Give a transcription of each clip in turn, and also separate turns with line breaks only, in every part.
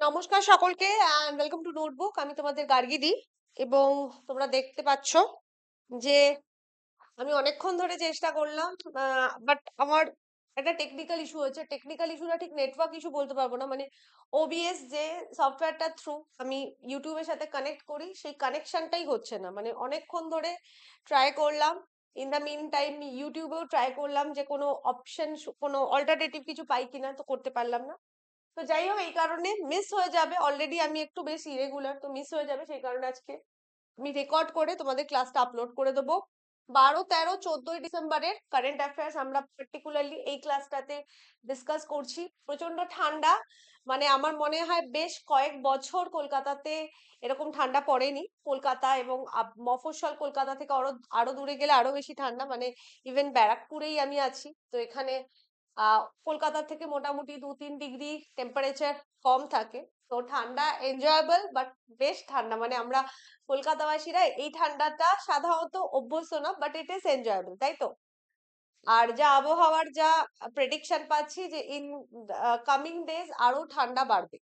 নমস্কার সকলকে and welcome to notebook. আমি তোমাদের গার্গী এবং তোমরা দেখতে পাচ্ছ যে আমি অনেকক্ষণ ধরে চেষ্টা করলাম, বাট আমার একটা টেকনিক্যাল ইস্যু হয়েছে। টেকনিক্যাল ইস্যুটা ঠিক নেটওয়ার্ক ইস্যু বলতে পারবো না, মানে ওবিএস যে সফটওয়্যারটা থ্রু আমি ইউটিউবের সাথে কানেক্ট করি সেই কানেকশনটাই হচ্ছে না। মানে অনেকক্ষণ ধরে ট্রাই করলাম, ইন দ্য মিন টাইম ইউটিউবেও ট্রাই করলাম যে কোনো অপশন, কোনো অল্টারনেটিভ কিছু পাই কিনা, তো করতে পারলাম না। তো যাই হোক, এই কারণে মিস হয়ে যাবে। অলরেডি আমি একটু বেশ ইরেগুলার, তো মিস হয়ে যাবে। সেই কারণে আজকে আমি রেকর্ড করে তোমাদের ক্লাসটা আপলোড করে দেবো। 12, 13, 14 ডিসেম্বরের কারেন্ট অ্যাফেয়ার্স আমরা পার্টিকুলারলি এই ক্লাসটাতে ডিসকাস করছি। প্রচন্ড ঠান্ডা, মানে আমার মনে হয় বেশ কয়েক বছর কলকাতাতে এরকম ঠান্ডা পড়েনি। কলকাতা এবং মফস্বল কলকাতা থেকে আরো আরো দূরে গেলে আরো বেশি ঠান্ডা। মানে ইভেন ব্যারাকপুরেই আমি আছি, তো এখানে কলকাতা থেকে মোটামুটি 2-3 ডিগ্রি টেম্পারেচার কম থাকে। তো ঠান্ডা এনজয়েবল, বাট বেশ ঠান্ডা। মানে আমরা কলকাতাবাসীরা এই ঠান্ডাটা সাধারণত অভ্যস্ত না, বাট ইট ইজ এনজয়েবল, তাই তো? আর যা আবহাওয়ার যা প্রেডিকশন পাচ্ছি যে ইন কামিং ডেজ আরো ঠান্ডা বাড়বে।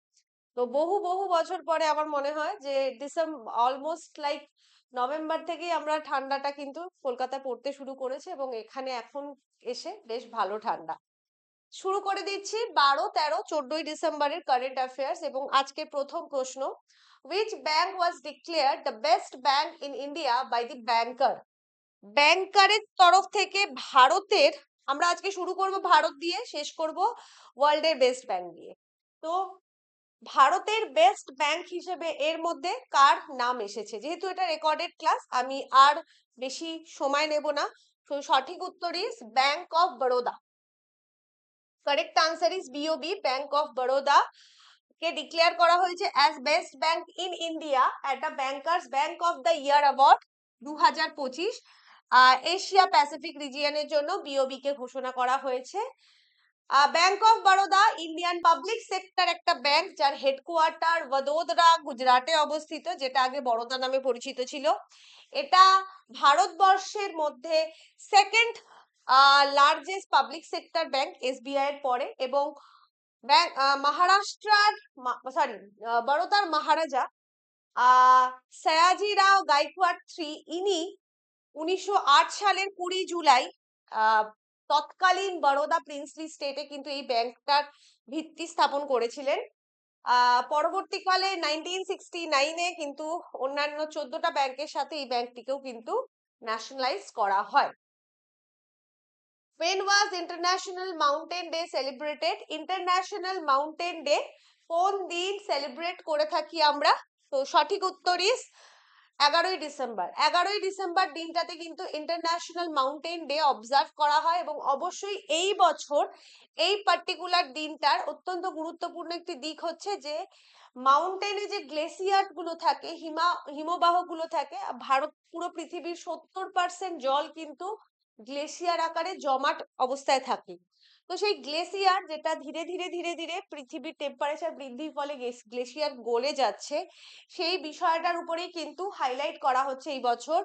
তো বহু বহু বছর পরে আমার মনে হয় যে অলমোস্ট লাইক নভেম্বর থেকেই আমরা ঠান্ডাটা কিন্তু কলকাতায় পড়তে শুরু করেছে এবং এখানে এখন এসে বেশ ভালো ঠান্ডা। শুরু করে দিচ্ছি 12, 13, 14 ডিসেম্বরের কারেন্ট অ্যাফেয়ার্স এবং আজকের প্রথম প্রশ্ন, which bank was declared the best bank in India by the banker? ব্যাংকারের তরফ থেকে ভারতের, আমরা আজকে শুরু করব ভারত দিয়ে, শেষ করব ওয়ার্ল্ডের বেস্ট ব্যাংক দিয়ে। তো ভারতের বেস্ট ব্যাংক হিসেবে এর মধ্যে কার নাম এসেছে? যেহেতু এটা রেকর্ডেড ক্লাস, আমি আর বেশি সময় নেব না। তো সঠিক উত্তর is bank of Baroda. Correct answer is BOB, bank of Baroda কে ডিক্লেয়ার করা হয়েছে as best bank in India at the bankers bank of the year award 2025। Asia Pacific রিজিয়নের জন্য বিওবি কে ঘোষণা করা হয়েছে। Bank of Baroda Indian public sector একটা ব্যাংক, যার হেডকোয়ার্টার বদোদরা গুজরাটে অবস্থিত, যেটা আগে বরোদা নামে পরিচিত ছিল। এটা ভারতবর্ষের মধ্যে second largest public sector bank SBI এর পরে, এবং ব্যাংক মহারাষ্ট্রার, সরি, বরোদার মহারাজা সয়াজি রাও গাইকোয়াড় থ্রি, ইনি 1908 সালের 20 জুলাই তৎকালীন বরোদা প্রিন্সলি স্টেটে কিন্তু এই ব্যাংকটার ভিত্তি স্থাপন করেছিলেন। পরবর্তীকালে 1969-এ কিন্তু অন্যান্য 14টা ব্যাংকের সাথে এই ব্যাংকটিকেও কিন্তু ন্যাশনালাইজ করা হয়। When was International Mountain Day celebrated? International Mountain Day কোন দিন সেলিব্রেট করে থাকি আমরা? তো সঠিক উত্তর ইজ 11ই ডিসেম্বর। 11ই ডিসেম্বর দিনটাতে কিন্তু ইন্টারন্যাশনাল মাউন্টেন ডে অবজার্ভ করা হয় এবং অবশ্যই এই বছর এই পার্টিকুলার দিনটার অত্যন্ত গুরুত্বপূর্ণ একটি দিক হচ্ছে যে মাউন্টেনে যে গ্লেসিয়ার গুলো থাকে, হিমবাহ গুলো থাকে, ভারত পুরো পৃথিবীর 70% জল কিন্তু গ্লেসিয়ার আকারে জমাট অবস্থায় থাকে। তো সেই গ্লেসিয়ার যেটা ধীরে ধীরে ধীরে ধীরে পৃথিবীর টেম্পারেচার বৃদ্ধির ফলে গ্লেসিয়ার গলে যাচ্ছে, সেই বিষয়টার উপরেই কিন্তু হাইলাইট করা হচ্ছে এই বছর।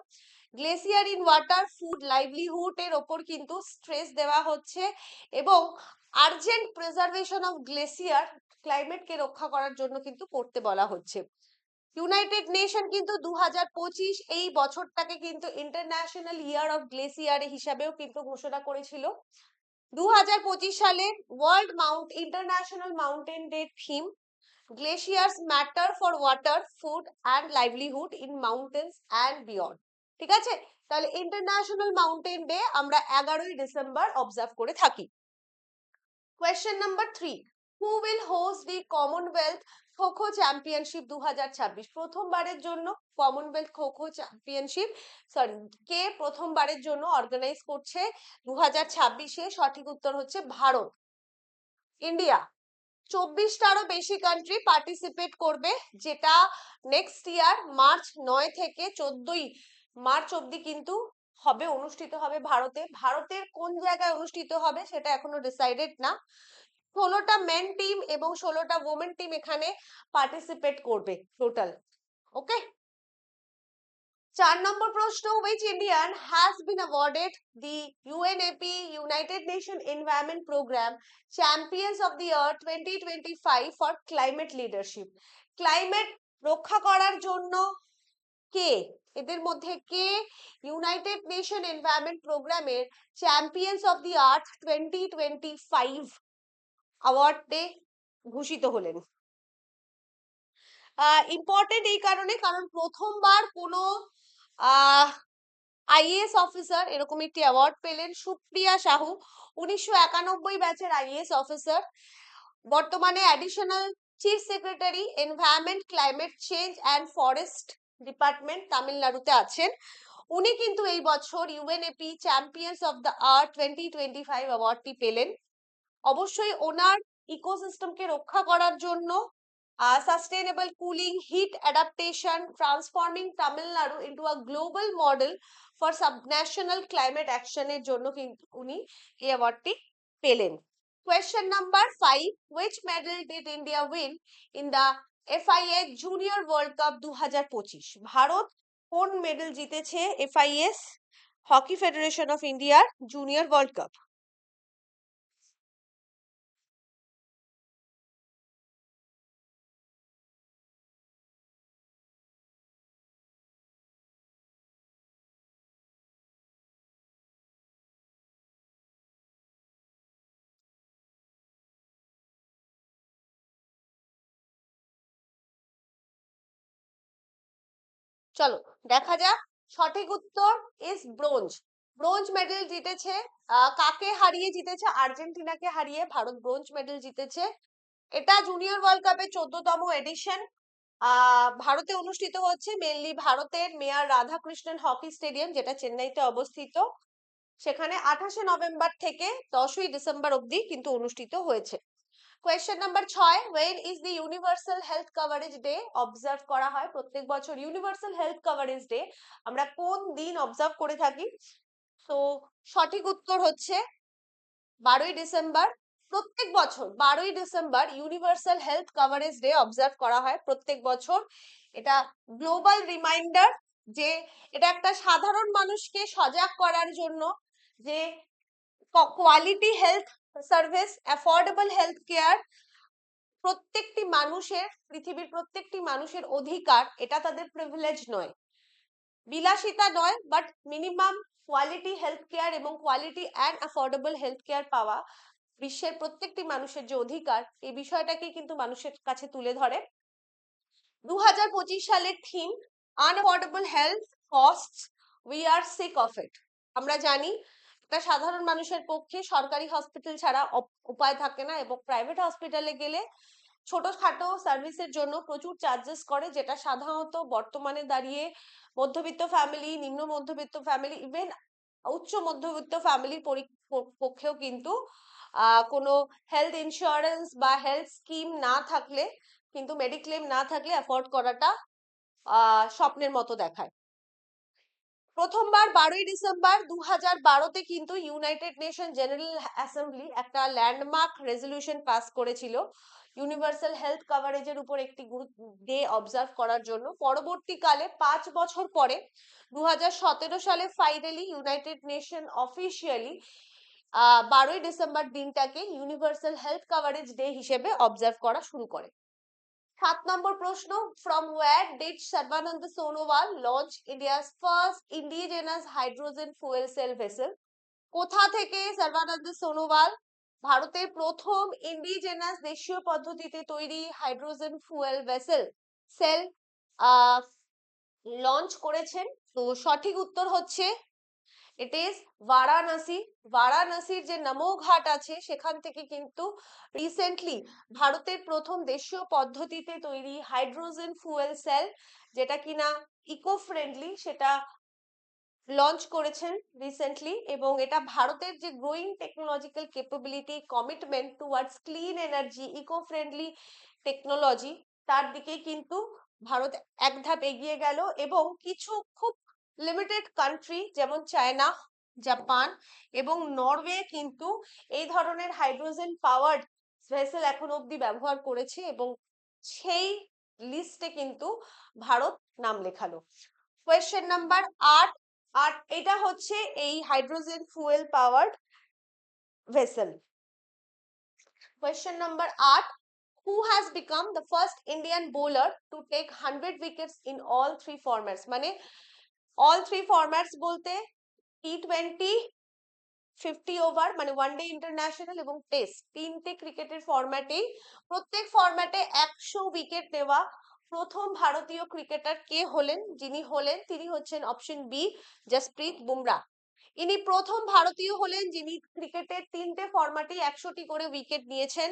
Glacier in water, food, livelihood এর ওপর কিন্তু স্ট্রেস দেওয়া হচ্ছে এবং আর্জেন্ট প্রিজার্ভেশন অফ গ্লেসিয়ার, ক্লাইমেটকে রক্ষা করার জন্য কিন্তু করতে বলা হচ্ছে। ইউনাইটেড নেশন কিন্তু 2025 এই বছরটাকে কিন্তু ইন্টারন্যাশনাল ইয়ার অফ গ্লেসিয়ার হিসাবেও কিন্তু ঘোষণা করেছিল। 2025 সালে world international mountain day theme glaciers matter for water, food and livelihood in mountains and beyond. ঠিক আছে, তাহলে ইন্টারন্যাশনাল মাউন্টেন ডে আমরা 11ই ডিসেম্বর অবজার্ভ করে থাকি। Question number 3, who will host the Commonwealth kho kho championship 2026? প্রথমবারের জন্য কমনওয়েলথ খো-খো চ্যাম্পিয়নশিপ, সরি, কে প্রথমবারের জন্য অর্গানাইজ করছে 2026-এ? সঠিক উত্তর হচ্ছে ভারত, ইন্ডিয়া। 24টারও বেশি কান্ট্রি পার্টিসিপেট করবে, যেটা নেক্সট ইয়ার মার্চ 9 থেকে 14ই মার্চ অব্দি কিন্তু হবে, অনুষ্ঠিত হবে ভারতে। ভারতের কোন জায়গায় অনুষ্ঠিত হবে সেটা এখনো ডিসাইডেড না। 16টা মেন টিম এবং 16টা ওমেন টিম এখানে পার্টিসিপেট করবে টোটাল। ওকে, 4 নম্বর প্রশ্ন, which Indian has been awarded the UNEP United Nations Environment Program Champions of the Year 2025 for climate leadership? Climate রক্ষা করার জন্য কে, এদের মধ্যে কে ইউনাইটেড নেশন এনভায়রনমেন্ট প্রোগ্রামের চ্যাম্পিয়ন্স অফ দি আর্থ 2025 অ্যাওয়ার্ডে ভূষিত হলেন? ইম্পর্টেন্ট এই কারণে, কারণ প্রথমবার কোনো আইএএস অফিসার এরকম একটি অ্যাওয়ার্ড পেলেন। সুপ্রিয়া সাহু 1991 ব্যাচের আইএএস অফিসার, বর্তমানে additional chief secretary environment, climate change and forest department, তামিলনাড়ুতে আছেন। উনি কিন্তু এই বছর ইউএনএপি চ্যাম্পিয়ন্স অফ দ্য আর্থ 2025 অ্যাওয়ার্ডটি পেলেন। অবশ্যই ওনার ইকোসিস্টেমকে রক্ষা করার জন্য, sustainable cooling, heat adaptation, transforming Tamil Nadu into a global model for subnational climate action এর জন্য কিন্তু উনি এই অ্যাওয়ার্ডটি পেলেন। Question number 5, which medal did India win in the FIA Junior World Cup 2025? Bharat কোন মেডেল জিতেছে FIS হকি ফেডারেশন অফ ইন্ডিয়ার junior world cup? চলো দেখা যাক। সঠিক উত্তর ইজ ব্রোঞ্জ। ব্রোঞ্জ মেডেল জিতেছে। কাকে হারিয়ে জিতেছে? আর্জেন্টিনাকে হারিয়ে ভারত ব্রোঞ্জ মেডেল জিতেছে। এটা জুনিয়র ওয়ার্ল্ড কাপের 14তম এডিশন। ভারতে অনুষ্ঠিত হচ্ছে, মেনলি ভারতের মেয়র রাধাকৃষ্ণন হকি স্টেডিয়াম, যেটা চেন্নাইতে অবস্থিত। সেখানে 28শে নভেম্বর থেকে 10ই ডিসেম্বর অবধি কিন্তু অনুষ্ঠিত হয়েছে। Question number 6, when is the universal health coverage day observe করা হয়? প্রত্যেক বছর ইউনিভার্সাল হেলথ কভারেজ ডে আমরা কোন দিন অবজার্ভ করে থাকি? তো সঠিক উত্তর হচ্ছে 12ই ডিসেম্বর। প্রত্যেক বছর 12ই December universal health coverage day observe করা হয় প্রত্যেক বছর। এটা গ্লোবাল রিমাইন্ডার যে এটা একটা সাধারণ মানুষকে সজাগ করার জন্য যে quality health service, affordable health care প্রত্যেকটি মানুষের, পৃথিবীর প্রত্যেকটি মানুষের অধিকার। এটা তাদের প্রিভিলেজ নয়, বিলাসিতা নয়, but minimum quality health care এবং quality and affordable health care পাওয়া বিশ্বের প্রত্যেকটি মানুষের যে অধিকার, এই বিষয়টাকে কিন্তু মানুষের কাছে তুলে ধরে। 2025 সালের theme unaffordable health costs, we are sick of it. আমরা জানি একটা সাধারণ মানুষের পক্ষে সরকারি হসপিটাল ছাড়া উপায় থাকে না, এবং প্রাইভেট হসপিটালে গেলে ছোটখাটো সার্ভিসের জন্য প্রচুর চার্জেস করে, যেটা সাধারণত বর্তমানে দাঁড়িয়ে মধ্যবিত্ত ফ্যামিলি, নিম্ন মধ্যবিত্ত ফ্যামিলি, ইভেন উচ্চ মধ্যবিত্ত ফ্যামিলির পক্ষেও কিন্তু কোনো হেলথ ইন্স্যুরেন্স বা হেলথ স্কিম না থাকলে, কিন্তু মেডিক্লেম না থাকলে অ্যাফোর্ড করাটা স্বপ্নের মতো দেখায়। প্রথমবার 12ই ডিসেম্বর 2012তে কিন্তু ইউনাইটেড নেশন জেনারেল অ্যাসেম্বলি একটা ল্যান্ডমার্ক রেজলিউশন পাস করেছিল ইউনিভার্সাল হেলথ কভারেজের উপর একটি ডে অবজার্ভ করার জন্য। পরবর্তীকালে 5 বছর পরে 2017 সালে ফাইনালি ইউনাইটেড নেশন অফিসিয়ালি 12ই ডিসেম্বর দিনটাকে ইউনিভার্সাল হেলথ কভারেজ ডে হিসেবে অবজার্ভ করা শুরু করে। 7 নম্বর প্রশ্ন, from where did Sarbananda Sonowal launch India's first indigenous hydrogen fuel cell vessel? কোথা থেকে সর্বানন্দ সোনোওয়াল ভারতের প্রথম ইন্ডিজেনাস দেশীয় পদ্ধতিতে তৈরি hydrogen fuel vessel cell launch করেছেন? তো সঠিক উত্তর হচ্ছে ইট ইজ বারাণসী। বারাণসীর যে নমো ঘাট আছে সেখান থেকে কিন্তু রিসেন্টলি ভারতের প্রথম দেশীয় পদ্ধতিতে তৈরি হাইড্রোজেন ফুয়েল সেল, যেটা কিনা ইকো ফ্রেন্ডলি, সেটা লঞ্চ করেছেন রিসেন্টলি। এবং এটা ভারতের যে growing technological capability, commitment towards clean energy, eco friendly technology, তার দিকে কিন্তু ভারত এক ধাপ এগিয়ে গেল। এবং কিছু খুব লিমিটেড কান্ট্রি যেমন চায়না, জাপান এবং নরওয়ে কিন্তু এই ধরনের হাইড্রোজেন পাওয়ার্ড ভেসেল এখন অবধি ব্যবহার করেছে, এবং সেই লিস্টে কিন্তু ভারত নাম লেখালো। কোয়েশ্চেন নাম্বার 8, এটা হচ্ছে এই hydrogen fuel powered vessel. Question number 8. Who has become the first Indian bowler to take 100 wickets in all three formats? মানে all three formats বলতে T20, 50 ওভার মানে ওয়ানডে ইন্টারন্যাশনাল এবং টেস্ট, তিনটে ক্রিকেটের ফরম্যাটেই প্রত্যেক ফরম্যাটে 100 উইকেট নেওয়া প্রথম ভারতীয় ক্রিকেটার কে হলেন? তিনি হচ্ছেন অপশন বি, জসপ্রীত বুমরাহ। ইনি প্রথম ভারতীয় হলেন যিনি ক্রিকেটের তিনটে ফরম্যাটেই 100টি করে উইকেট নিয়েছেন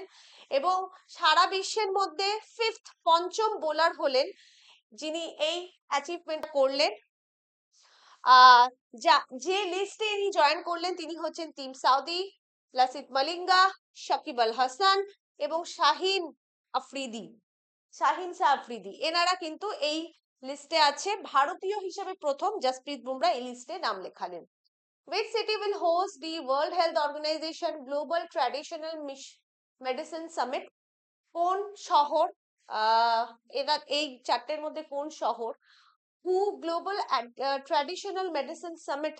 এবং সারা বিশ্বের মধ্যে পঞ্চম বোলার হলেন যিনি এই অ্যাচিভমেন্ট করলেন। যে লিস্টে ইনি জয়েন করলেন তিনি হচ্ছেন টিম সাউদি, লাসিথ মালিঙ্গা, সাকিব আল হাসান এবং শাহিন শাহ আফ্রিদি। এনারা কিন্তু এই লিস্টে আছে। ভারতীয় হিসেবে প্রথম জসপ্রীত বুমরাহ এই লিস্টে নাম লেখালেন। Which city will host the World Health Organization Global Traditional Medicine Summit? কোন শহর, এই চারটের মধ্যে কোন শহর হু global traditional medicine summit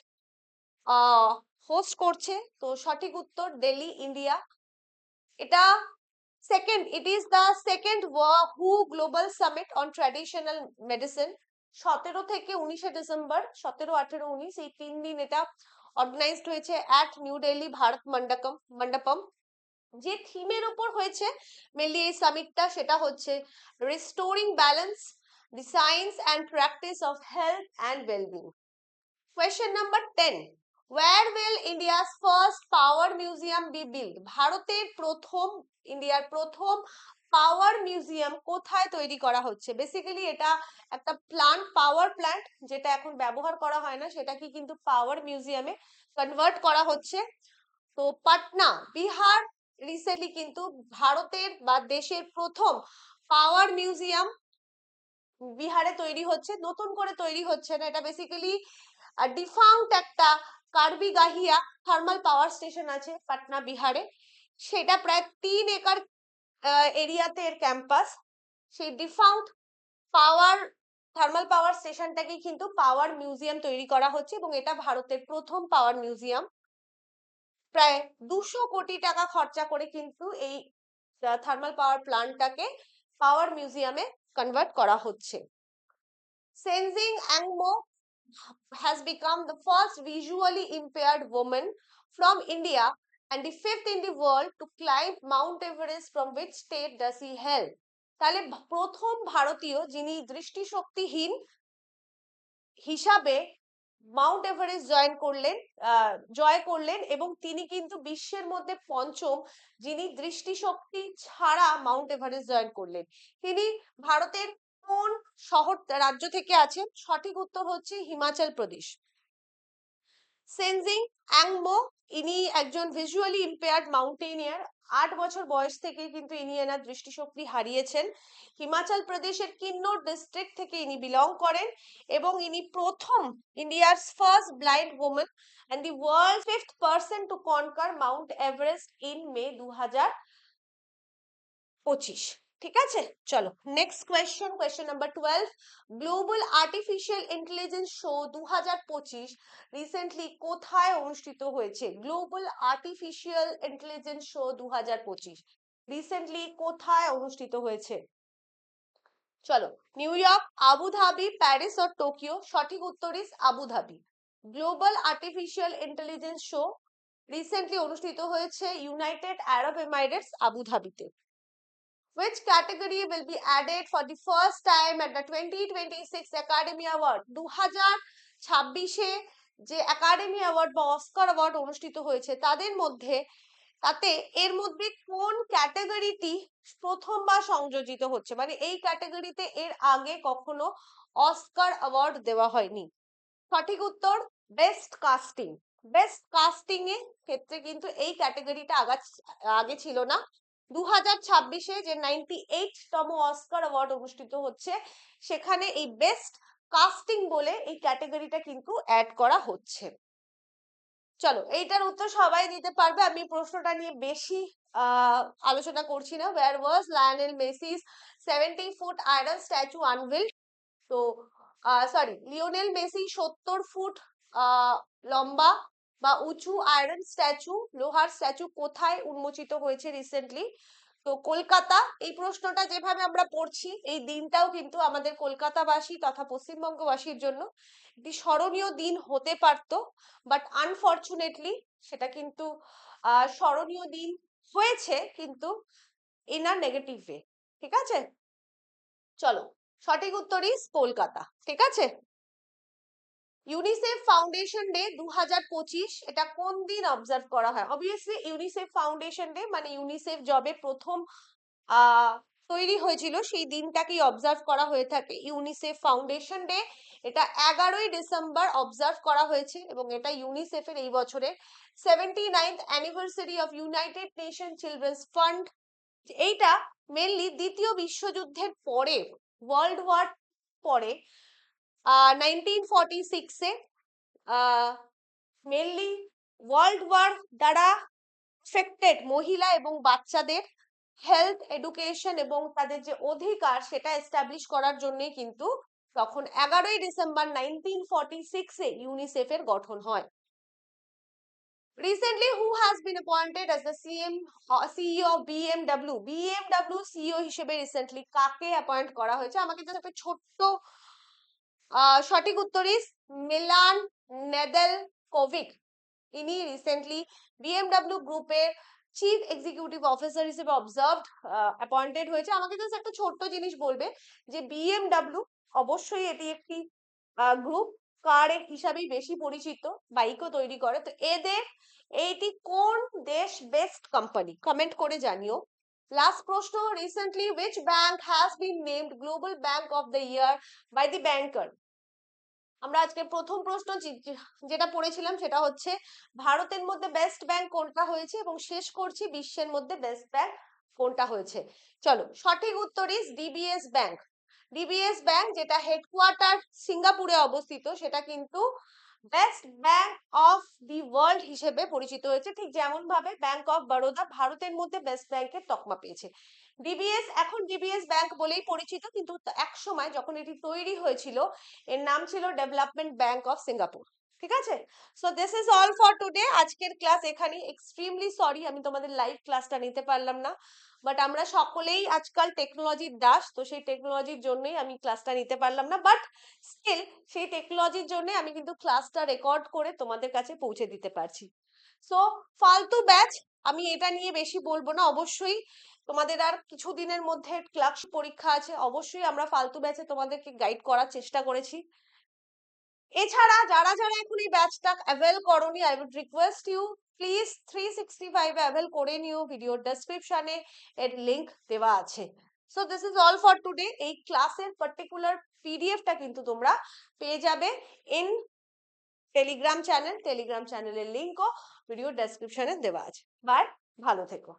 host করছে? তো সঠিক উত্তর দিল্লি, ইন্ডিয়া। এটা it is the second হু global summit on traditional medicine. 17 থেকে 19 ডিসেম্বর, 17, 18, 19 এই 3 দিন এটা অর্গানাইজড হয়েছে অ্যাট নিউ দিল্লি ভারত মণ্ডপম। যে থিমের উপর হয়েছে মেনলি এই সামিটটা সেটা হচ্ছে restoring balance, the science and practice of health and well-being. Question number 10. Where will India's first power museum be built? ইন্ডিয়ার প্রথম পাওয়ার মিউজিয়াম কোথায় তৈরি করা হচ্ছে? বেসিক্যালি এটা একটা পাওয়ার প্ল্যান্ট যেটা এখন ব্যবহার করা হয় না, সেটাকে কিন্তু পাওয়ার মিউজিয়ামে কনভার্ট করা হচ্ছে। তো পাটনা, বিহার রিসেন্টলি কিন্তু ভারতের বা দেশের প্রথম পাওয়ার মিউজিয়াম বিহারে তৈরি হচ্ছে, নতুন করে তৈরি হচ্ছে না। এটা বেসিক্যালি ডিফাউন্ড একটা কার্বি গাহিয়া থার্মাল পাওয়ার স্টেশন আছে পাটনা বিহারে, সেটা প্রায় 3 একর এরিয়াতে এর ক্যাম্পাস। সেই ডিফাউন্ড থার্মাল পাওয়ার স্টেশনটাকেই কিন্তু পাওয়ার মিউজিয়াম তৈরি করা হচ্ছে এবং এটা ভারতের প্রথম পাওয়ার মিউজিয়াম। প্রায় 200 কোটি টাকা খরচা করে কিন্তু এই থার্মাল পাওয়ার প্ল্যান্টটাকে পাওয়ার মিউজিয়ামে কনভার্ট করা হচ্ছে। Senzing Angmo has become the first visually impaired woman from India and the 5th in the world to climb Mount Everest. From which state does he hail? তাহলে প্রথম ভারতীয় যিনি দৃষ্টিশক্তিহীন হিসাবে মাউন্ট এভারেস্ট জয় করলেন এবং তিনি কিন্তু বিশ্বের মধ্যে পঞ্চম যিনি দৃষ্টিশক্তি ছাড়া মাউন্ট এভারেস্ট জয়েন করলেন। তিনি ভারতের কোন রাজ্য থেকে আছেন? সঠিক উত্তর হচ্ছে হিমাচল প্রদেশ। সেনজিং অ্যাংমো ইনি একজন ভিজুয়ালি ইম্পেয়ার্ড মাউন্টেনিয়ার। 8 বছর বয়স থেকে কিন্তু ইনি এনার দৃষ্টিশক্তি হারিয়েছেন। হিমাচল প্রদেশের কিন্নর ডিস্ট্রিক্ট থেকে ইনি বিলং করেন এবং ইনি প্রথম ইন্ডিয়ার first blind woman and the world 5th person to conquer Mount Everest in May 2025। ঠিক আছে, চলো next question number 12। Global artificial intelligence show 2025 recently কোথায় অনুষ্ঠিত হয়েছে? Global artificial intelligence show 2025 recently কোথায় অনুষ্ঠিত হয়েছে? চলো, নিউ ইয়র্ক, আবুধাবি, প্যারিস আর টোকিও। সঠিক উত্তর is Abu Dhabi. Global artificial intelligence show recently অনুষ্ঠিত হয়েছে ইউনাইটেড আরব এমিরেটস আবুধাবিতে। Which category will be added for the first time at the 2026 Academy Award? 2026 যে একাডেমি অ্যাওয়ার্ড বা অস্কার অ্যাওয়ার্ড অনুষ্ঠিত হয়েছে তাতে এর মধ্যে কোন ক্যাটাগরিটি প্রথমবার সংযোজিত হচ্ছে, মানে এই ক্যাটাগরিতে এর আগে কখনো অস্কার অ্যাওয়ার্ড দেওয়া হয়নি? সঠিক উত্তর বেস্ট কাস্টিং। বেস্ট কাস্টিং এর ক্ষেত্রে কিন্তু এই ক্যাটাগরিটা আগে ছিল না। 2026 যে 98তম অস্কার অ্যাওয়ার্ড অনুষ্ঠিত হচ্ছে সেখানে এই বেস্ট কাস্টিং বলে এই ক্যাটাগরিটা কিন্তু অ্যাড করা হচ্ছে। চলো, এইটার উত্তর সবাই দিতে পারবে, আমি প্রশ্নটা নিয়ে বেশি আলোচনা করছি না। Where was Lionel Messi's 70-foot iron statue unveiled? তো সরি, লিওনেল মেসি 70 ফুট লম্বা বা উঁচু আয়রন স্ট্যাচু, লোহার স্ট্যাচু কোথায় উন্মোচিত হয়েছে রিসেন্টলি? তো কলকাতা। এই প্রশ্নটা যেভাবে আমরা পড়ছি, এই দিনটাও কিন্তু আমাদের কলকাতাবাসী তথা পশ্চিমবঙ্গবাসীর জন্য একটি স্মরণীয় দিন হতে পারতো, বাট আনফরচুনেটলি সেটা কিন্তু স্মরণীয় দিন হয়েছে, কিন্তু ইন আ নেগেটিভ ওয়ে। ঠিক আছে, চলো, সঠিক উত্তর ইজ কলকাতা। ঠিক আছে। ইউনিসেফ ফাউন্ডেশন ডে 2025 এটা কোন দিন অবজার্ভ করা হয়? অবভিয়াসলি ইউনিসেফ ফাউন্ডেশন ডে মানে ইউনিসেফ জবে প্রথম তৈরি হয়েছিল সেই দিনটাকেই অবজার্ভ করা হয়ে থাকে ইউনিসেফ ফাউন্ডেশন ডে। এটা 11ই ডিসেম্বর অবজার্ভ করা হয়েছে এবং এটা ইউনিসেফের এই বছরের 79th anniversary of United nation children's fund. এইটা মেনলি দ্বিতীয় বিশ্বযুদ্ধের পরে, ওয়ার্ল্ড ওয়ার পরে 1946-এ মেনলি ওয়ার্ল্ড ওয়ার দ্বারা এফেক্টেড মহিলা এবং বাচ্চাদের হেলথ এডুকেশন এবং তাদের যে অধিকার সেটা এস্টাবলিশ করার জন্যই কিন্তু তখন 11ই ডিসেম্বর 1946-এ ইউনিসেফের গঠন হয়। Recently, who has been appointed as the CEO of BMW? BMW CEO হিসেবে রিসেন্টলি কাকে অ্যাপয়েন্ট করা হয়েছে? আমাকে জাস্ট একটা ছোট্ট সঠিক উত্তর ইজ মিলান নেদেলকোভিক। ইনি রিসেন্টলি বিএমডব্লিউ গ্রুপের চিফ এক্সিকিউটিভ অফিসার হিসেবে অ্যাপয়েন্টেড হয়েছে। আমাকে জাস্ট একটা ছোট্ট জিনিস বলবে যে বিএমডব্লিউ অবশ্যই এটি একটি গ্রুপ কার হিসাবেই বেশি পরিচিত, বাইকও তৈরি করে। তো এদের এইটি কোন দেশ বেস্ট কোম্পানি? কমেন্ট করে জানিও। লাস্ট প্রশ্ন, recently which bank has been named global bank of the year by the banker? আমরা আজকে প্রথম প্রশ্ন যেটা পড়েছিলাম সেটা হচ্ছে ভারতের মধ্যে বেস্ট ব্যাংক কোনটা হয়েছে এবং শেষ করছি বিশ্বের মধ্যে বেস্ট ব্যাংক কোনটা হয়েছে। চলো, সঠিক উত্তর is DBS bank. DBS bank যেটা হেডকোয়ার্টার সিঙ্গাপুরে অবস্থিত, সেটা কিন্তু best bank of the world হিসেবে পরিচিত হয়েছে, ঠিক যেমন ভাবে ব্যাংক অফ বরোদা ভারতের মধ্যে বেস্ট ব্যাংকের তকমা পেয়েছে। ডিবিএস এখন ডিবিএস ব্যাংক বলেই পরিচিত, কিন্তু এক সময় যখন এটি তৈরি হয়েছিল এর নাম ছিল ডেভেলপমেন্ট ব্যাংক অফ সিঙ্গাপুর। ঠিক আছে, so this is all for today. আজকের ক্লাস এখানেই। এক্সট্রিমলি সরি আমি তোমাদের লাইভ ক্লাসটা নিতে পারলাম না, বাট আমরা সকলেই আজকাল টেকনোলজির দাস, তো সেই টেকনোলজির জন্যই আমি ক্লাসটা নিতে পারলাম না, বাট স্টিল সেই টেকনোলজির জন্য আমি কিন্তু ক্লাসটা রেকর্ড করে তোমাদের কাছে পৌঁছে দিতে পারছি। সো ফালতু ব্যাচ আমি এটা নিয়ে বেশি বলবো না। অবশ্যই তোমাদের আর কিছুদিনের মধ্যে ক্লাস পরীক্ষা আছে, অবশ্যই আমরা ফালতু ব্যাচে তোমাদেরকে গাইড করার চেষ্টা করেছি। এছাড়া যারা যারা এখন এই ব্যাচটা অ্যাভেল করোনি, I would request you please 365 avail করে নিও। ভিডিওর ডেসক্রিপশনে এর লিংক দেওয়া আছে। So this is all for today. এই ক্লাসের পার্টিকুলার পিডিএফটা কিন্তু তোমরা পেয়ে যাবে ইন টেলিগ্রাম চ্যানেলের লিংকও ভিডিও ডেসক্রিপশনে দেওয়া আছে। বাই, ভালো থেকো।